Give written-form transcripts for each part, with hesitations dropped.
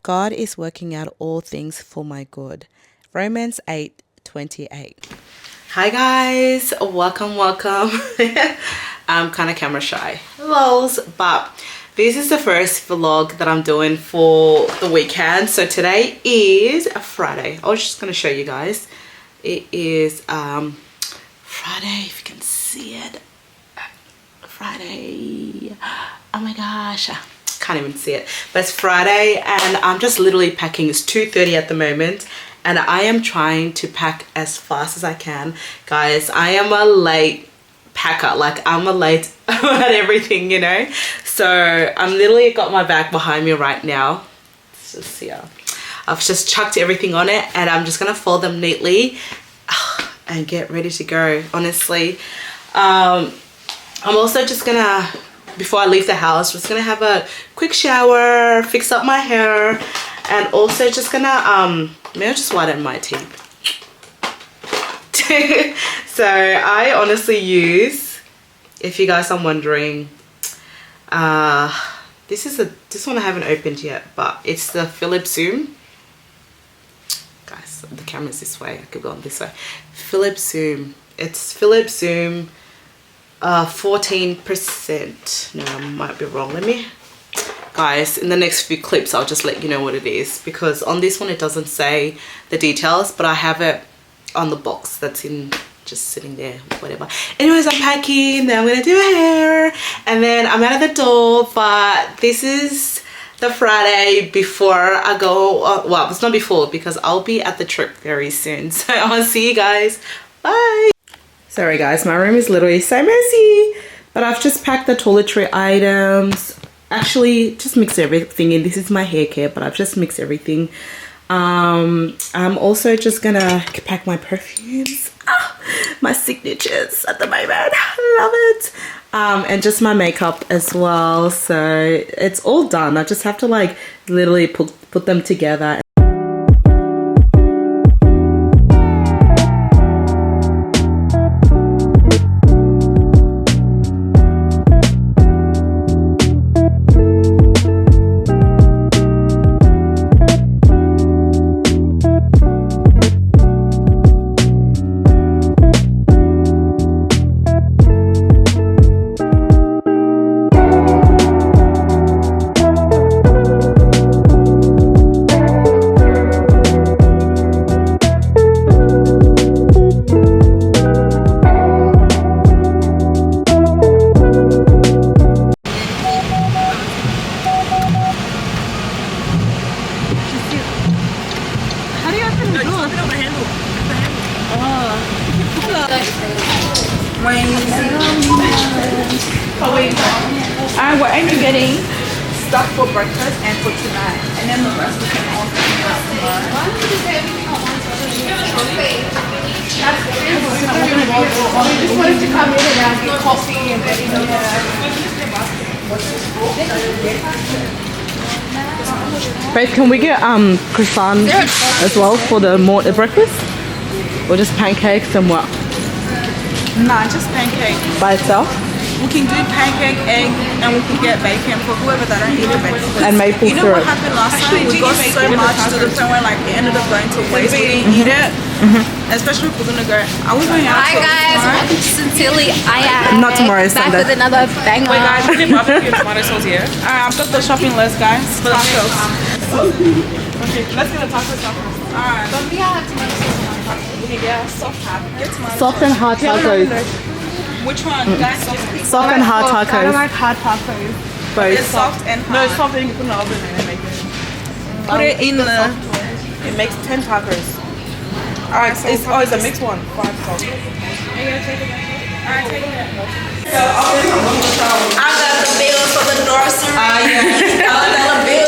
God is working out all things for my good. Romans 8:28. Hi guys, welcome. I'm kind of camera shy, lols, but this is the first vlog that I'm doing for the weekend. So today is a Friday. I was just going to show you guys. It is Friday, if you can see it. Friday. Oh my gosh, I can't even see it, but it's Friday and I'm just literally packing. It's 2:30 at the moment and I am trying to pack as fast as I can. Guys, I am a late packer. Like, I'm a late at everything, you know. So I'm literally got my bag behind me right now. It's just here. I've just chucked everything on it and I'm just gonna fold them neatly and get ready to go. Honestly, I'm also just gonna, before I leave the house, just gonna have a quick shower, fix up my hair, and also just gonna maybe I'll just whiten my teeth. So I honestly use, if you guys are wondering, this one I haven't opened yet, but it's the Philips Zoom. Guys, the camera's this way, I could go on this way. Philips Zoom. It's Philips Zoom 14%. No, I might be wrong. Let me, guys, in the next few clips I'll just let you know what it is, because on this one it doesn't say the details, but I have it on the box that's in, just sitting there, whatever. Anyways, I'm packing, then I'm gonna do my hair and then I'm out of the door. But this is the Friday before I go, well, it's not before, because I'll be at the trip very soon. So I'll see you guys. Bye. Sorry guys, my room is literally so messy, but I've just packed the toiletry items. Actually, just mix everything in. This is my hair care, but I've just mixed everything. I'm also just gonna pack my perfumes, my signatures at the moment. I love it. And just my makeup as well. So it's all done. I just have to like literally put them together. What are you getting? Stuff for breakfast and for tonight, and then the rest we can also do tomorrow. I just wanted to come in and get coffee and then Babe, can we get croissants as well for the breakfast? Or just pancakes and what? Nah, just pancake. By itself? We can do pancake, egg, and we can get bacon for whoever that don't eat the bacon. And maple syrup. You know what happened last time? We got so much to the point where like it ended up going to waste. We didn't eat it. Especially if we're gonna go. Are we going out? Hi guys, welcome to Sincerely. I am not tomorrow, back Sunday. with another banger. Wait guys, we did barbecue and tomato sauce here. Alright, I've got the shopping list, guys. For the tacos. Okay, let's get a taco tacos. Alright. Don't we have tomato sauce on top? Yeah, soft hard. Get tomato Soft and hard tacos. Which one, guys? Soft and hard I don't tacos. like hard tacos. Both. It's soft and hard. No, it's soft and you can put it in the oven and make it. Put it in the... It makes 10 tacos. Alright, so it's a mixed one. 5 salt. Are you gonna take it back? Alright, take it back. I got the bills for the grocery. Yeah. $1 bill.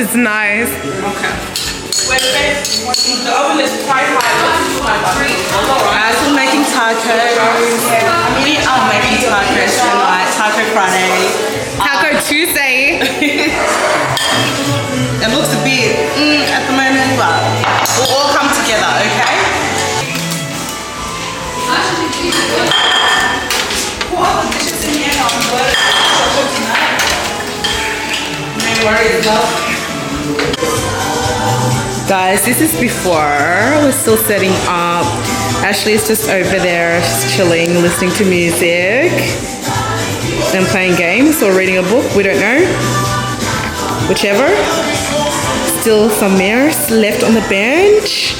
It's nice. Okay. The oven is quite high. I'm making tacos. We are making tacos tonight. Taco Friday. Taco Tuesday. It looks a bit at the moment, but we'll all come together, okay? No worries, love. Guys, this is before. We're still setting up. Ashley is just over there, just chilling, listening to music and playing games or reading a book. We don't know. Whichever. Still some mirrors left on the bench.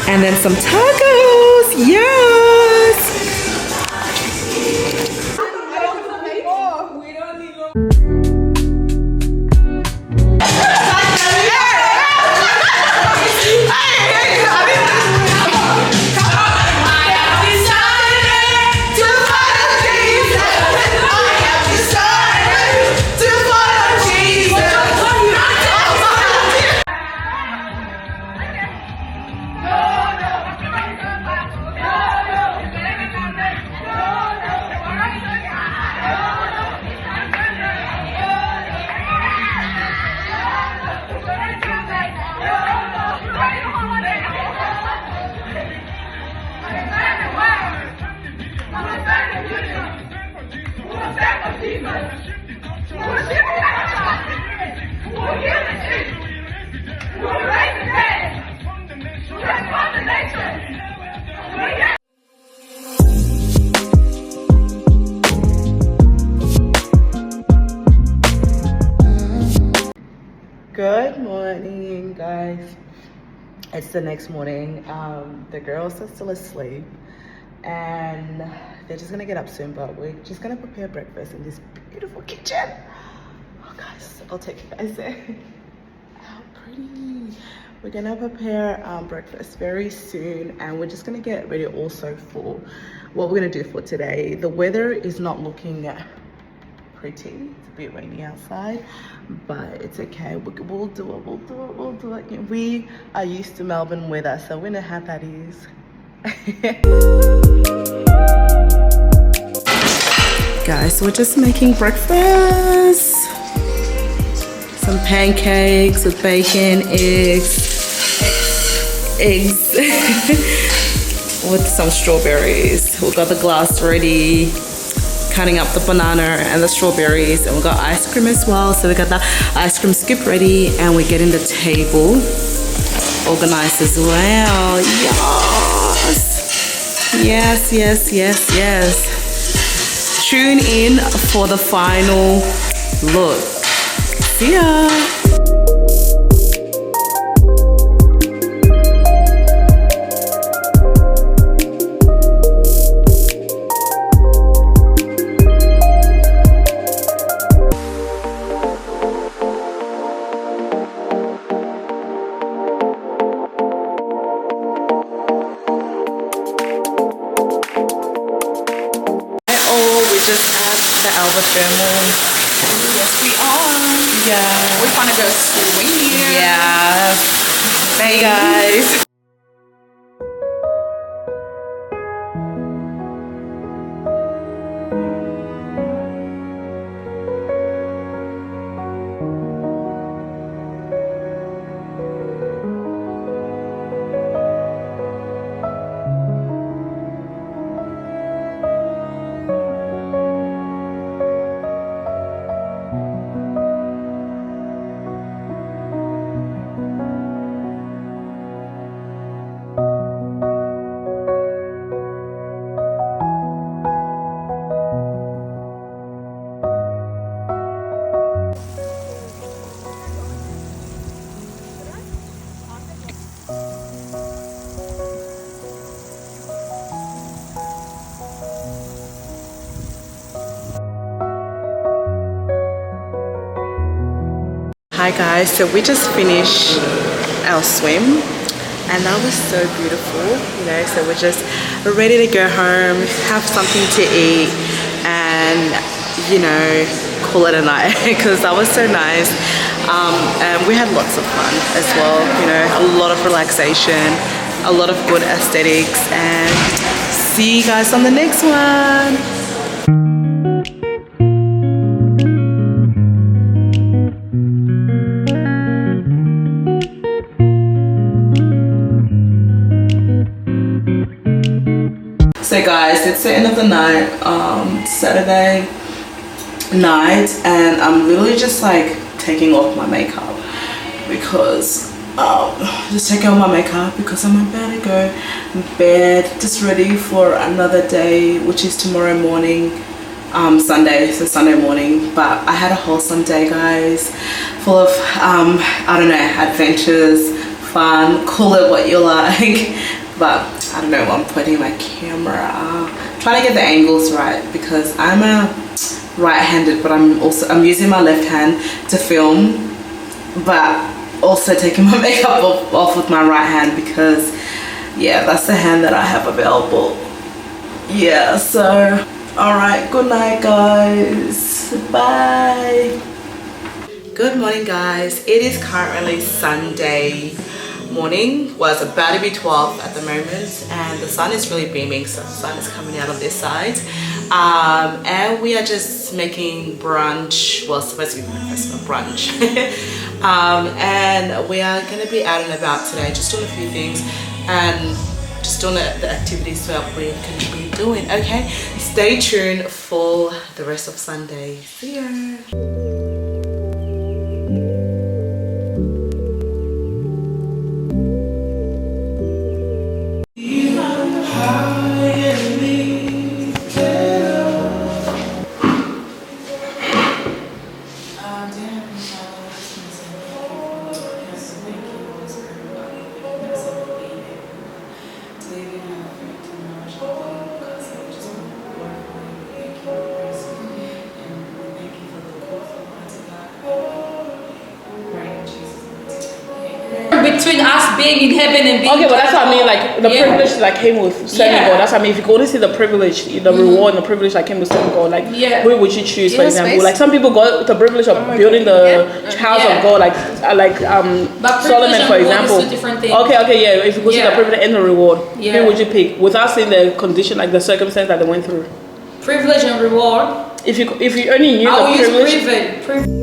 And then some tacos. Yes! Good morning, guys. It's the next morning. The girls are still asleep and they're just gonna get up soon, but we're just gonna prepare breakfast in this beautiful kitchen. Oh guys, I'll take you guys there. How pretty. We're gonna prepare breakfast very soon and we're just gonna get ready also for what we're gonna do for today. The weather is not looking pretty. It's a bit rainy outside, but it's okay. We'll do it. We are used to Melbourne weather, so we know how that is. Guys, we're just making breakfast. Some pancakes with bacon, eggs with some strawberries. We've got the glass ready, cutting up the banana and the strawberries, and we've got ice cream as well. So we got the ice cream scoop ready and we're getting the table organized as well. Yes. Tune in for the final look. See ya. The Alba thermal. Yes, we are. Yeah. We want to go swimming. Yeah. Hey guys. Hi guys, so we just finished our swim and that was so beautiful, you know, so we're just ready to go home, have something to eat and, you know, call it a night because that was so nice. And we had lots of fun as well, you know, a lot of relaxation, a lot of good aesthetics, and see you guys on the next one. So guys, it's the end of the night, Saturday night, and I'm literally just like taking off my makeup because just taking off my makeup because I'm about to go in bed, just ready for another day, which is tomorrow morning, Sunday, so Sunday morning. But I had a wholesome day, guys, full of I don't know, adventures, fun, call it what you like. But I don't know, I'm pointing my camera, trying to get the angles right because I'm a right-handed, but I'm using my left hand to film, but also taking my makeup off with my right hand because yeah, that's the hand that I have available. Yeah, so all right, good night guys, bye. Good morning guys, it is currently Sunday morning. Well, it's about to be 12 at the moment, and the sun is really beaming, so the sun is coming out of this side. And we are just making brunch. Well, it's supposed to be breakfast, but brunch. And we are going to be out and about today, just doing a few things and just doing the activities that we can be doing. Okay, stay tuned for the rest of Sunday. See ya. Between us being in heaven and being okay, but that's what I mean, like the privilege that came with serving God. That's what I mean. If you could only see the privilege, the reward and the privilege that came with serving God, like who would you choose, for example? Like some people got the privilege of building the house of God, like Solomon, for example. Okay, yeah. If you could see the privilege and the reward, who would you pick without seeing the condition, like the circumstance that they went through? Privilege and reward. If you only knew the privilege.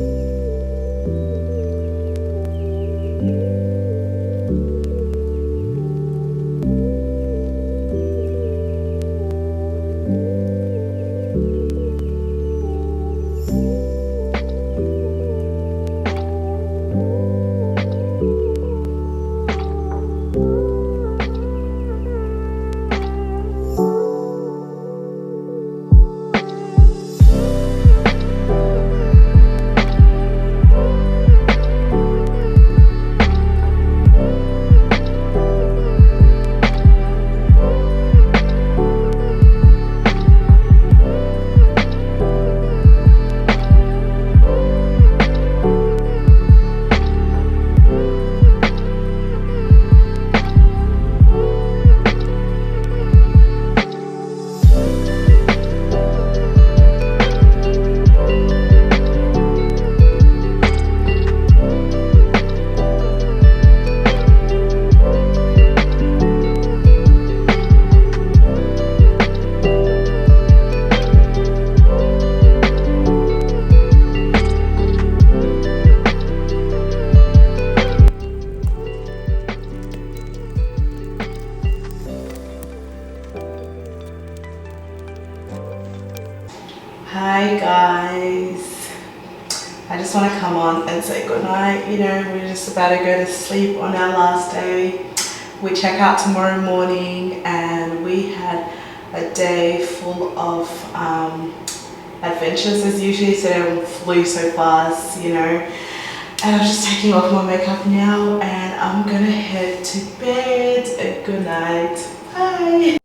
Hi guys, I just want to come on and say goodnight. You know, we're just about to go to sleep on our last day. We check out tomorrow morning, and we had a day full of adventures as usually. Today we flew so fast, you know, and I'm just taking off my makeup now, and I'm gonna head to bed. Good night. Bye.